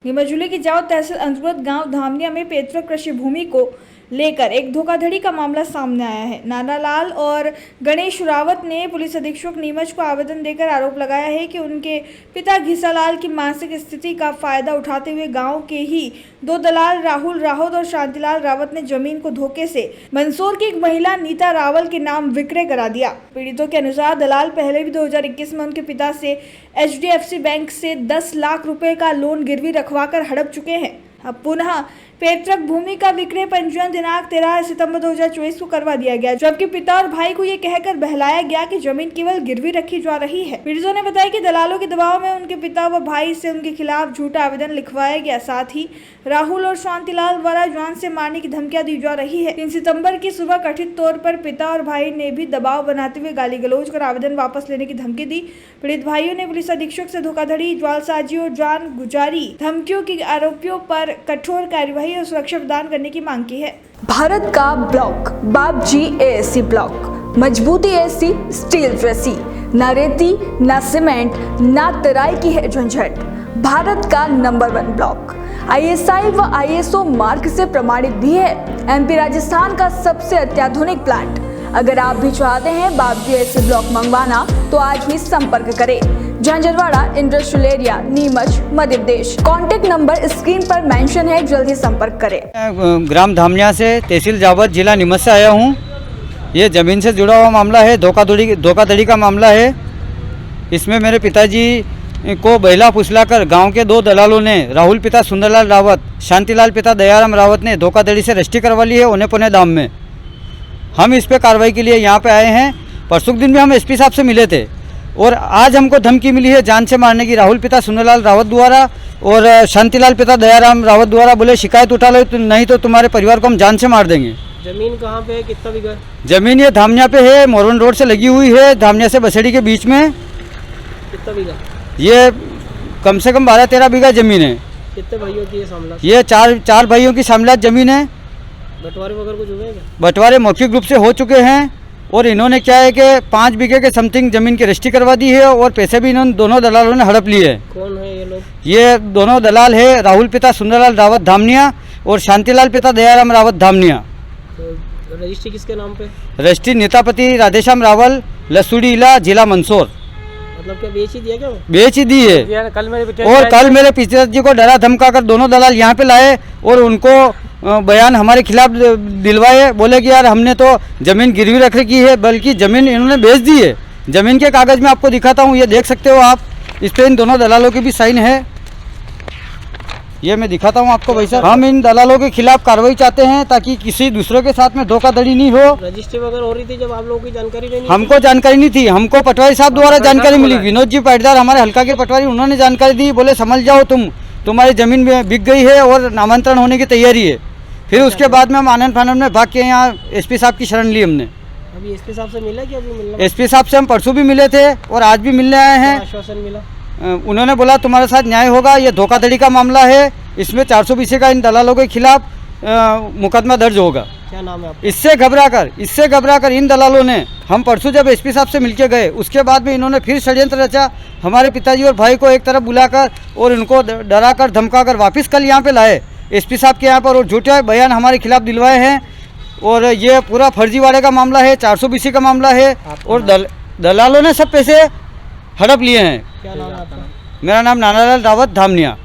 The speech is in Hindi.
नीमच जिले की जाओ तहसील अंतर्गत गांव धामनिया में पैतृक कृषि भूमि को लेकर एक धोखाधड़ी का मामला सामने आया है। नानालाल और गणेश रावत ने पुलिस अधीक्षक नीमच को आवेदन देकर आरोप लगाया है कि उनके पिता घिसालाल की मानसिक स्थिति का फायदा उठाते हुए गांव के ही दो दलाल राहुल रावत और शांतिलाल रावत ने जमीन को धोखे से मंदसौर की एक महिला नीता रावल के नाम विक्रय करा दिया। पीड़ितों के अनुसार दलाल पहले भी 2021 में उनके पिता से HDFC बैंक से 10 लाख रुपए का लोन गिरवी रखवाकर हड़प चुके हैं। अब पुनः पैतृक भूमि का विक्रय पंजीयन दिनांक 13 सितंबर 2024 को करवा दिया गया, जबकि पिता और भाई को ये कहकर बहलाया गया कि जमीन केवल गिरवी रखी जा रही है। पीड़ितों ने बताया कि दलालों के दबाव में उनके पिता व भाई से उनके खिलाफ झूठा आवेदन लिखवाया गया। साथ ही राहुल और शांतिलाल द्वारा जान से मारने की धमकियां दी जा रही है। 3 सितंबर की सुबह कथित तौर पर पिता और भाई ने भी दबाव बनाते हुए गाली गलौज कर आवेदन वापस लेने की धमकी दी। पीड़ित भाइयों ने पुलिस अधीक्षक से धोखाधड़ी, जालसाजी और जान गुजारी धमकियों की आरोपियों पर कठोर कार्यवाही और सुरक्षा प्रदान करने की मांग की है। भारत का ब्लॉक बाबजी AAC ब्लॉक, मजबूती ऐसी स्टील जैसी, न रेती न सीमेंट न तराई की है झंझट। भारत का नंबर 1 ब्लॉक ISI व ISO मार्क से प्रमाणित भी है। MP राजस्थान का सबसे अत्याधुनिक प्लांट। अगर आप भी चाहते हैं बाबजी AAC ब्लॉक मंगवाना तो आज ही संपर्क करें। Jhanjharwada industrial area, Neemuch, Madhya Pradesh. Contact number screen पर मेंशन है, जल्दी संपर्क करें। ग्राम धामनिया से तहसील जावत, जिला नीमच से आया हूँ। ये ज़मीन से जुड़ा हुआ मामला है, धोखाधड़ी का मामला है। इसमें मेरे पिताजी को बहला फुसलाकर गांव के 2 दलालों ने, राहुल पिता सुंदरलाल रावत, शांतिलाल पिता दयाराम रावत ने धोखाधड़ी से रजिस्ट्री करवा ली है औने पौने दाम में। हम इस पे कार्रवाई के लिए यहाँ पे आए हैं। परसों दिन भी हम SP साहब से मिले थे और आज हमको धमकी मिली है जान से मारने की, राहुल पिता सुंदरलाल रावत द्वारा और शांतिलाल पिता दयाराम रावत द्वारा। बोले शिकायत उठा लो, नहीं तो तुम्हारे परिवार को हम जान से मार देंगे। जमीन कहाँ पे है, कितना बीघा? जमीन ये धामनिया पे है, मोरवन रोड से लगी हुई है, धामनिया से बसेड़ी के बीच में। कितना बीघा? ये कम से कम 12-13 बीघा जमीन है। कितने भाइयों की ये मामला? ये चार भाइयों की शामिलात जमीन है। बंटवारे वगैरह कुछ हुए क्या? बंटवारे मौखिक रूप से हो चुके हैं और इन्होंने क्या है कि 5 बीघे के समथिंग जमीन की रजिस्ट्री करवा दी है और पैसे भी इन्होंने दोनों दलालों ने हड़प लिए है। कौन है ये लोग? ये दोनों दलाल है, राहुल पिता सुंदरलाल रावत धामनिया और शांतिलाल पिता दयाराम रावत धामनिया। तो रजिस्ट्री किसके नाम पे? रजिस्ट्री नेतापति राधेश्याम रावल, लसूड़ी इला, जिला मंदसौर। मतलब क्या बेच ही दिया क्या? बेच ही दी है। कल मेरे पिताजी को डरा धमका कर दोनों दलाल यहाँ पे लाए और उनको बयान हमारे खिलाफ दिलवाए। बोले कि यार हमने तो ज़मीन गिरवी रख रखी है, बल्कि ज़मीन इन्होंने बेच दी है। ज़मीन के कागज़ में आपको दिखाता हूँ, ये देख सकते हो आप। इस पर इन दोनों दलालों की भी साइन है, ये मैं दिखाता हूँ आपको भाई साहब। हम इन दलालों के खिलाफ कार्रवाई चाहते हैं ताकि किसी दूसरों के साथ में धोखाधड़ी नहीं हो। रजिस्ट्री वगैरह हो रही थी जब आप लोगों की जानकारी नहीं? हमको जानकारी नहीं थी, हमको पटवारी साहब द्वारा जानकारी मिली। विनोद जी पाटीदार हमारे हल्का के पटवारी, उन्होंने जानकारी दी। बोले समझ जाओ तुम्हारी ज़मीन में बिक गई है और नामांतरण होने की तैयारी है। फिर उसके बाद में हम आनंद फानंद में भाग के यहाँ SP साहब की शरण ली हमने। अभी SP साहब से मिला कि अभी मिलना? SP साहब से हम परसों भी मिले थे और आज भी मिलने आए हैं। आश्वासन मिला? उन्होंने बोला तुम्हारे साथ न्याय होगा, ये धोखाधड़ी का मामला है, इसमें 420 का इन दलालों के खिलाफ मुकदमा दर्ज होगा। क्या नाम है आपका? इससे घबरा कर इन दलालों ने, हम परसों जब SP साहब से मिलके गए उसके बाद में इन्होंने फिर षड्यंत्र रचा। हमारे पिताजी और भाई को एक तरफ बुलाकर और उनको डरा कर धमका कर वापस कल यहाँ पे लाए SP साहब के यहाँ पर और झूठे बयान हमारे खिलाफ दिलवाए हैं। और ये पूरा फर्जीवाड़े का मामला है, 420 का मामला है और दलालों ने सब पैसे हड़प लिए हैं। क्या नाम है आपका? मेरा नाम नानालाल रावत धामनिया।